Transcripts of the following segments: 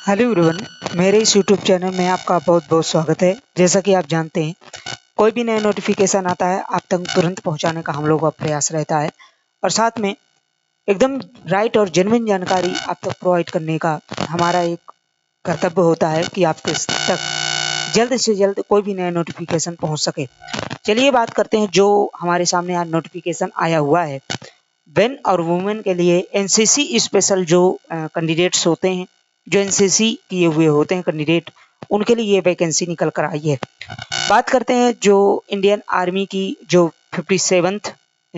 Hello everyone, मेरे इस YouTube channel में आपका बहुत बहुत स्वागत है। जैसा कि आप जानते हैं, कोई भी नया नोटिफिकेशन आता है आप तक तुरंत पहुंचाने का हम लोगों का प्रयास रहता है और साथ में एकदम राइट और जेन्युइन जानकारी आप तक प्रोवाइड करने का हमारा एक कर्तव्य होता है कि आपके तक जल्द से जल्द कोई भी नया नोटिफिकेशन पहुँच सके। चलिए बात करते हैं जो हमारे सामने आज नोटिफिकेशन आया हुआ है। मेन और वुमेन के लिए एनसीसी स्पेशल जो कैंडिडेट्स होते हैं, जो एनसीसी किए हुए होते हैं कैंडिडेट, उनके लिए ये वैकेंसी निकल कर आई है। बात करते हैं जो इंडियन आर्मी की जो 57th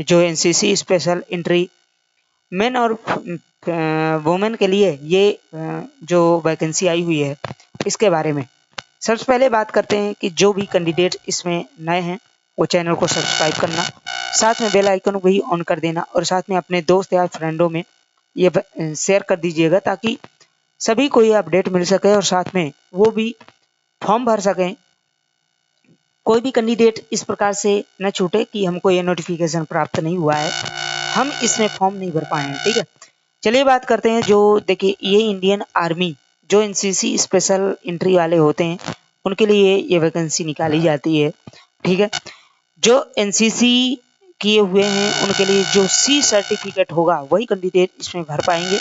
जो एनसीसी स्पेशल एंट्री मेन और वुमेन के लिए ये जो वैकेंसी आई हुई है इसके बारे में सबसे पहले बात करते हैं कि जो भी कैंडिडेट इसमें नए हैं वो चैनल को सब्सक्राइब करना, साथ में बेल आइकन को भी ऑन कर देना और साथ में अपने दोस्त या फ्रेंडों में ये शेयर कर दीजिएगा ताकि सभी को ये अपडेट मिल सके और साथ में वो भी फॉर्म भर सकें। कोई भी कैंडिडेट इस प्रकार से न छूटे कि हमको ये नोटिफिकेशन प्राप्त नहीं हुआ है, हम इसमें फॉर्म नहीं भर पाए हैं। ठीक है, चलिए बात करते हैं जो देखिए ये इंडियन आर्मी जो एनसीसी स्पेशल एंट्री वाले होते हैं उनके लिए ये वैकेंसी निकाली जाती है। ठीक है, जो एनसीसी किए हुए हैं उनके लिए जो सी सर्टिफिकेट होगा वही कैंडिडेट इसमें भर पाएंगे।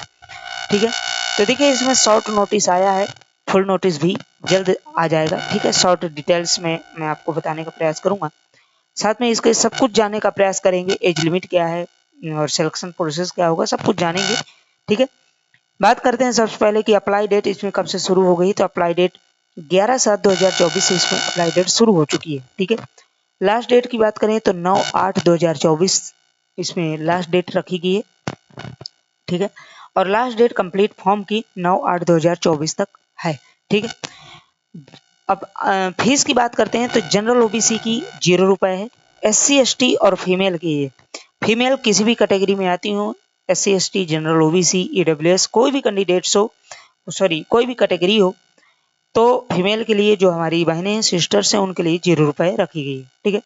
ठीक है, तो देखिए इसमें शॉर्ट नोटिस आया है, फुल नोटिस भी जल्द आ जाएगा। ठीक है, शॉर्ट डिटेल्स में मैं आपको बताने का प्रयास करूंगा, साथ में इसके सब कुछ जानने का प्रयास करेंगे। एज लिमिट क्या है और सिलेक्शन प्रोसेस क्या होगा, सब कुछ जानेंगे। ठीक है, बात करते हैं सबसे पहले कि अप्लाई डेट इसमें कब से शुरू हो गई। तो अप्लाई डेट 11/7/2024 से इसमें अप्लाई डेट शुरू हो चुकी है। ठीक है, लास्ट डेट की बात करें तो 9/8/2024 इसमें लास्ट डेट रखी गई है। ठीक है, और लास्ट डेट कंप्लीट फॉर्म की 9/8/2024 तक है। ठीक है, अब फीस की बात करते हैं तो जनरल ओबीसी की 0 रुपए है, SC ST और फीमेल की है। फीमेल किसी भी कैटेगरी में आती हो, SC ST general OBC EWS कोई भी कैंडिडेट्स हो, सॉरी कोई भी कैटेगरी हो, तो फीमेल के लिए जो हमारी बहनें हैं सिस्टर्स हैं उनके लिए 0 रुपए रखी गई है। ठीक है,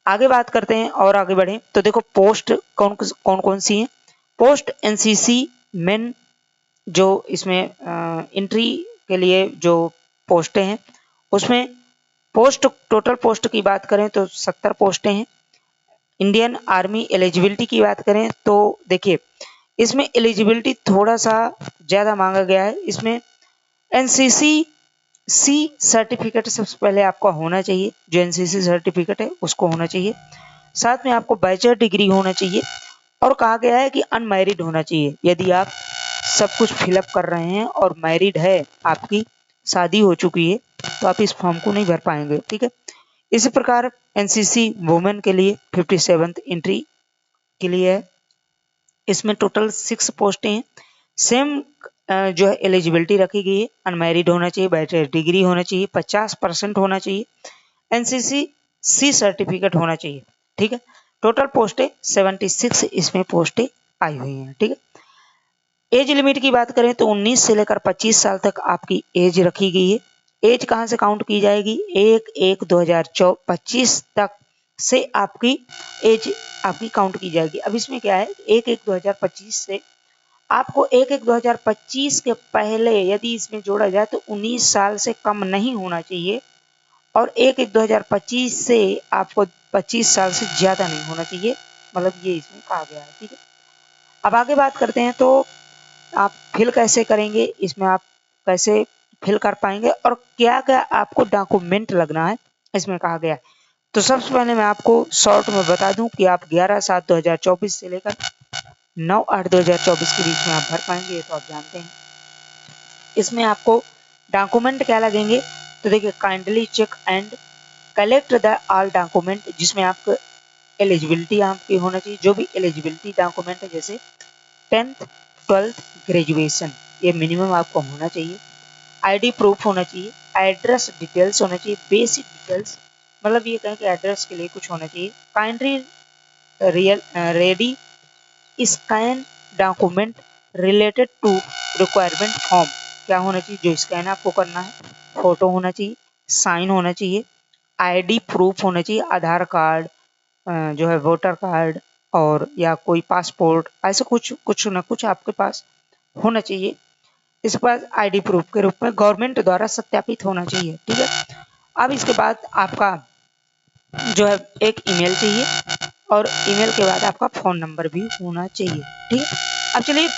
आगे बात करते हैं और आगे बढ़े तो देखो पोस्ट कौन कौन कौन सी है। पोस्ट एनसीसी मेन जो इसमें एंट्री के लिए जो पोस्टें हैं उसमें पोस्ट टोटल पोस्ट की बात करें तो 70 पोस्टें हैं। इंडियन आर्मी एलिजिबिलिटी की बात करें तो देखिए इसमें एलिजिबिलिटी थोड़ा सा ज़्यादा मांगा गया है। इसमें एनसीसी सी सर्टिफिकेट सबसे पहले आपका होना चाहिए, जो एनसीसी सर्टिफिकेट है उसको होना चाहिए, साथ में आपको बैचलर डिग्री होना चाहिए और कहा गया है कि अनमैरिड होना चाहिए। यदि आप सब कुछ फिलअप कर रहे हैं और मैरिड है, आपकी शादी हो चुकी है, तो आप इस फॉर्म को नहीं भर पाएंगे। ठीक है, इसी प्रकार एनसीसी वुमेन के लिए 57th एंट्री के लिए है। इसमें टोटल 6 पोस्टें हैं। सेम जो है एलिजिबिलिटी रखी गई है, अनमैरिड होना चाहिए, बैचलर डिग्री होना चाहिए, 50% होना चाहिए, एनसीसी सी सर्टिफिकेट होना चाहिए। ठीक है, टोटल पोस्टें 76 इसमें पोस्टें आई हुई हैं। ठीक है, एज लिमिट की बात करें तो 19 से लेकर 25 साल तक आपकी एज रखी गई है। एज कहां से काउंट की जाएगी, 1/1/2025 तक से आपकी एज आपकी काउंट की जाएगी। अब इसमें क्या है, 1/1/2025 से आपको 1/1/2025 के पहले यदि इसमें जोड़ा जाए तो 19 साल से कम नहीं होना चाहिए और 1/1/2025 से आपको 25 साल से ज्यादा नहीं होना चाहिए, मतलब ये इसमें कहा गया है। ठीक है, अब आगे बात करते हैं तो आप फिल कैसे करेंगे, इसमें आप कैसे फिल कर पाएंगे और क्या क्या आपको डॉक्यूमेंट लगना है इसमें कहा गया है। तो सबसे पहले मैं आपको शॉर्ट में बता दूं कि आप 11/7/2024 से लेकर 9/8/2024 के बीच में आप भर पाएंगे, ये तो आप जानते हैं। इसमें आपको डॉक्यूमेंट क्या लगेंगे, तो देखिए kindly check and collect the all document, जिसमें आपको एलिजिबिलिटी आपकी होना चाहिए, जो भी एलिजिबिलिटी डॉक्यूमेंट है जैसे 10th 12th ग्रेजुएशन, ये मिनिमम आपको होना चाहिए। आईडी प्रूफ होना चाहिए, एड्रेस डिटेल्स होना चाहिए, बेसिक डिटेल्स, मतलब ये कहें कि एड्रेस के लिए कुछ होना चाहिए। Kindly ready scan document related to requirement form, क्या होना चाहिए, जो स्कैन आपको करना है, फोटो होना चाहिए, साइन होना चाहिए, आईडी प्रूफ होना चाहिए, आधार कार्ड जो है वोटर कार्ड और या कोई पासपोर्ट, ऐसा कुछ कुछ ना कुछ आपके पास होना चाहिए। इस पर आईडी प्रूफ के रूप में गवर्नमेंट द्वारा सत्यापित होना चाहिए। ठीक है, अब इसके बाद आपका जो है एक ईमेल चाहिए और ईमेल के बाद आपका फ़ोन नंबर भी होना चाहिए। ठीक है, अब चलिए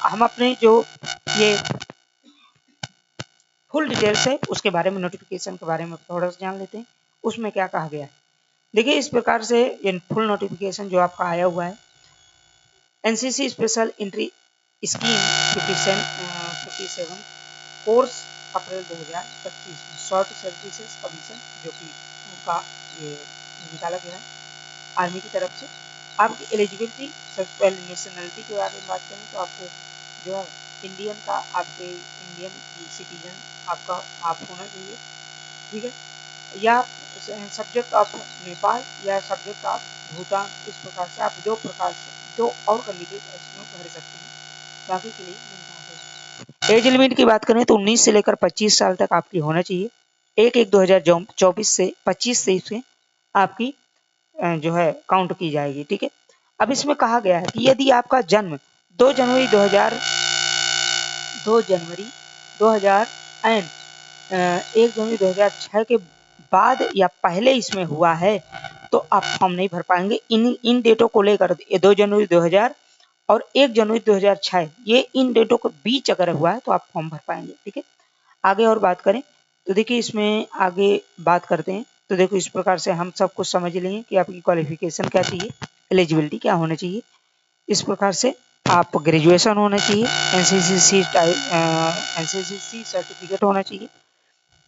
हम अपने जो ये फुल डिटेल्स है उसके बारे में, नोटिफिकेशन के बारे में थोड़ा सा जान लेते हैं। उसमें क्या कहा गया है, देखिए इस प्रकार से ये फुल नोटिफिकेशन जो आपका आया हुआ है, NCC special entry scheme 57 course अप्रैल 2025 में शॉर्ट सर्विसेज कमीशन जो कि उनका ये निकाला गया है आर्मी की तरफ से। आपकी एलिजिबिलिटी, सबसे पहले नेशनलिटी के बारे में बात करें तो आपको जो है इंडियन का, आपके इंडियन सिटीजन आपका आप होना चाहिए। ठीक है, या सब्जेक्ट ऑफ नेपाल या सब्जेक्ट ऑफ भूटान, इस प्रकार से आप दो और कैंडिडेट इसमें भर सकते हैं, बाकी के लिए नहीं। एज लिमिट की बात करें तो 19 से लेकर 25 साल तक आपकी होना चाहिए। 1/1/2024 से 25 से इसमें आपकी जो है काउंट की जाएगी। ठीक है, अब इसमें कहा गया है कि यदि आपका जन्म 2 जनवरी 2000 एंड 1 जनवरी 2006 के बाद या पहले इसमें हुआ है तो आप फॉर्म नहीं भर पाएंगे। इन डेटों को लेकर 2 जनवरी 2000 और 1 जनवरी 2006 ये इन डेटों के बीच अगर हुआ है तो आप फॉर्म भर पाएंगे। ठीक है, आगे और बात करें तो देखिए इसमें आगे बात करते हैं तो देखो इस प्रकार से हम सब कुछ समझ लेंगे कि आपकी क्वालिफिकेशन क्या चाहिए, एलिजिबिलिटी क्या होना चाहिए। इस प्रकार से आप ग्रेजुएशन होना चाहिए, एनसीसी सर्टिफिकेट होना चाहिए।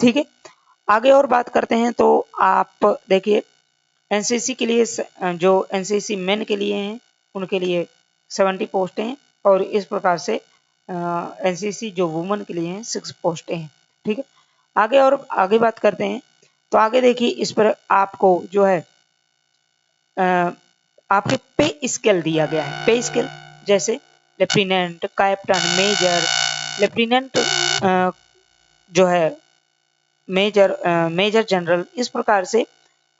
ठीक है, आगे और बात करते हैं तो आप देखिए एनसीसी के लिए जो एनसीसी मेन के लिए हैं उनके लिए 70 पोस्टें हैं और इस प्रकार से एनसीसी जो वुमेन के लिए हैं 6 पोस्टें हैं। ठीक है, आगे बात करते हैं तो आगे देखिए इस पर आपको जो है आपके पे स्केल दिया गया है। पे स्केल जैसे लेफ्टिनेंट, कैप्टन, मेजर, लेफ्टिनेंट जो है मेजर जनरल, इस प्रकार से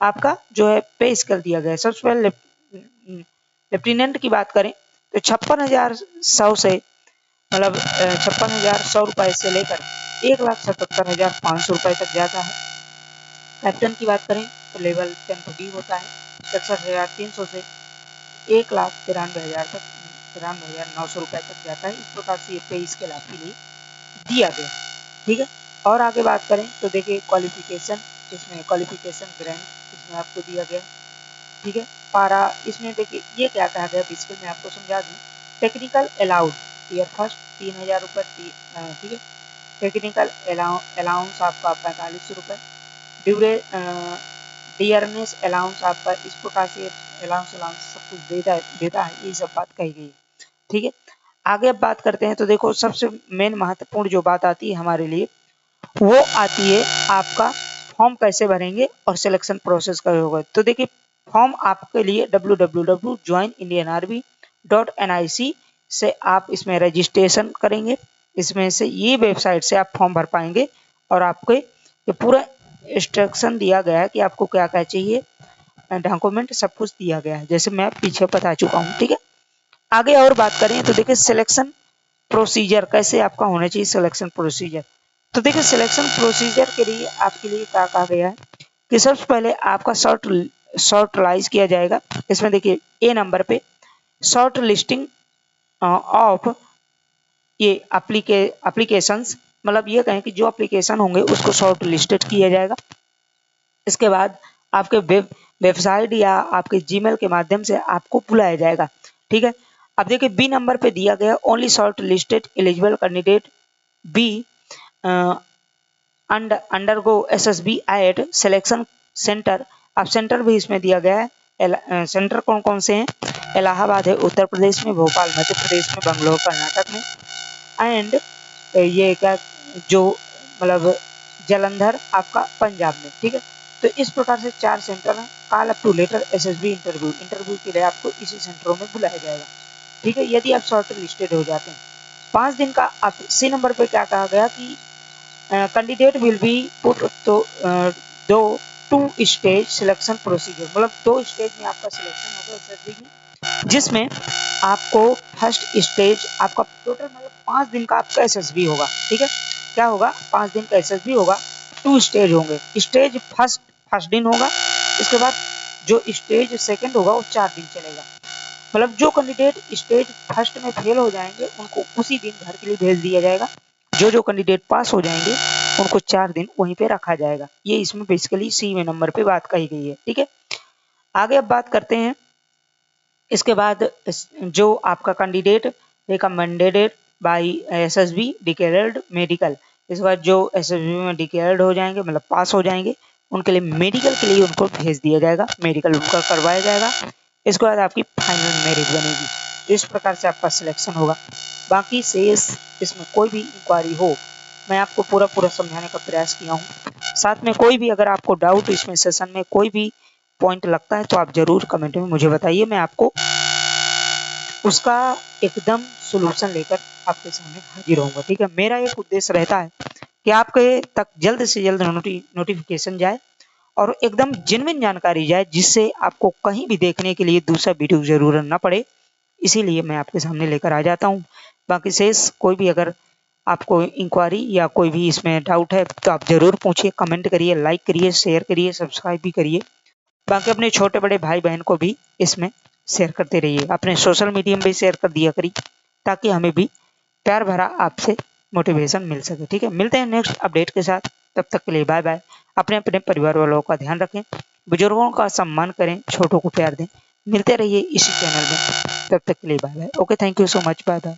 आपका जो है पे स्केल दिया गया है। सबसे पहले लेफ्टिनेंट की बात करें तो 56,100 से मतलब 56,100 रुपए से लेकर 1,77,500 रुपए तक जाता है। कैप्टन की बात करें तो लेवल 10 बी होता है 61,300 से 1,93,000 तक 93,900 रुपए तक जाता है। इस प्रकार से ये पे स्केल आपके लिए दिया गया। ठीक है, और आगे बात करें तो देखिए क्वालिफिकेशन, इसमें क्वालिफिकेशन ग्रेड इसमें आपको दिया गया। ठीक है, पारा इसमें देखिए ये क्या कहा गया बेसिकली मैं आपको समझा दूं। टेक्निकल अलाउड ईयर फर्स्ट 3,000 रुपये। ठीक है, टेक्निकल अलाउंस आपका 45 रुपये। डियरनेस अलाउंस आपका इस प्रकार से अलाउंस सब कुछ देता है, ये सब बात कही गई। ठीक है, आगे अब बात करते हैं तो देखो सबसे मेन महत्वपूर्ण जो बात आती है हमारे लिए वो आती है आपका फॉर्म कैसे भरेंगे और सिलेक्शन प्रोसेस का होगा। तो देखिए फॉर्म आपके लिए www.joinindianarmy.nic से आप इसमें रजिस्ट्रेशन करेंगे। इसमें से ये वेबसाइट से आप फॉर्म भर पाएंगे और आपको ये पूरा इंस्ट्रक्शन दिया गया है कि आपको क्या क्या चाहिए, डॉक्यूमेंट सब कुछ दिया गया है जैसे मैं पीछे बता चुका हूँ। ठीक है, आगे और बात करें तो देखिए सिलेक्शन प्रोसीजर कैसे आपका होना चाहिए। सिलेक्शन प्रोसीजर तो देखिए सिलेक्शन प्रोसीजर के लिए आपके लिए क्या कहा गया है कि सबसे पहले आपका शॉर्टलाइज किया जाएगा। इसमें देखिए ए नंबर पे शॉर्ट लिस्टिंग ऑफ ये एप्लीकेशंस, मतलब ये कहें कि जो एप्लीकेशन होंगे उसको शॉर्ट लिस्टेड किया जाएगा। इसके बाद आपके वेबसाइट या आपके जीमेल के माध्यम से आपको बुलाया जाएगा। ठीक है, अब देखिए बी नंबर पे दिया गया only shortlisted eligible candidate be undergo SSB at selection centre. अब सेंटर भी इसमें दिया गया है। सेंटर कौन कौन से हैं, इलाहाबाद है उत्तर प्रदेश में, भोपाल मध्य प्रदेश में, बंगलोर कर्नाटक में एंड ये क्या जो मतलब जलंधर आपका पंजाब में। ठीक है, तो इस प्रकार से 4 सेंटर हैं। Call up to letter SSB interview के लिए आपको इसी सेंटरों में बुलाया जाएगा। ठीक है, यदि आप शॉर्ट लिस्टेड हो जाते हैं 5 दिन का। आप सी नंबर पे क्या कहा गया कि कैंडिडेट विल बी पुट तो दो 2 स्टेज सिलेक्शन प्रोसीजर, मतलब 2 स्टेज में आपका सिलेक्शन होगा एसएसबी की। जिसमें आपको फर्स्ट स्टेज आपका टोटल मतलब 5 दिन का आपका एसएसबी होगा। ठीक है, क्या होगा, 5 दिन का एसएसबी होगा। 2 स्टेज होंगे। स्टेज फर्स्ट दिन होगा, इसके बाद जो स्टेज सेकंड होगा वो 4 दिन चलेगा। मतलब जो कैंडिडेट स्टेज फर्स्ट में फेल हो जाएंगे उनको उसी दिन घर के लिए भेज दिया जाएगा। जो कैंडिडेट पास हो जाएंगे उनको 4 दिन वहीं पे रखा जाएगा। ये इसमें बेसिकली सी में नंबर पे बात कही गई है। ठीक है, आगे अब बात करते हैं। इसके बाद जो आपका candidate recommended by SSB declared medical, इस बार जो एसएसबी में डिक्लेयर्ड हो जाएंगे मतलब पास हो जाएंगे उनके लिए मेडिकल के लिए उनको भेज दिया जाएगा, मेडिकल उनका करवाया जाएगा। इसके बाद आपकी फाइनल मेरिट बनेगी। इस प्रकार से आपका सिलेक्शन होगा। बाकी शेष इसमें कोई भी इंक्वायरी हो मैं आपको पूरा समझाने का प्रयास किया हूँ। साथ में कोई भी अगर आपको डाउट इसमें सेशन में कोई भी पॉइंट लगता है तो आप जरूर कमेंट में मुझे बताइए, मैं आपको उसका एकदम सोल्यूशन लेकर आपके सामने हाजिर होऊंगा। ठीक है, मेरा एक उद्देश्य रहता है कि आपके तक जल्द से जल्द नोटिफिकेशन जाए और एकदम जेन्युइन जानकारी जाए, जिससे आपको कहीं भी देखने के लिए दूसरा वीडियो की जरूरत न पड़े। इसीलिए मैं आपके सामने लेकर आ जाता हूँ। बाकी शेष कोई भी अगर आपको इंक्वायरी या कोई भी इसमें डाउट है तो आप जरूर पूछिए, कमेंट करिए, लाइक करिए, शेयर करिए, सब्सक्राइब भी करिए। बाकी अपने छोटे बड़े भाई बहन को भी इसमें शेयर करते रहिए, अपने सोशल मीडिया में भी शेयर कर दिया करिए, ताकि हमें भी प्यार भरा आपसे मोटिवेशन मिल सके। ठीक है, मिलते हैं नेक्स्ट अपडेट के साथ, तब तक के लिए बाय बाय। अपने अपने परिवार वालों का ध्यान रखें, बुजुर्गों का सम्मान करें, छोटों को प्यार दें। मिलते रहिए इसी चैनल में, तब तक के लिए bye bye. Okay, thank you so much, bye bye.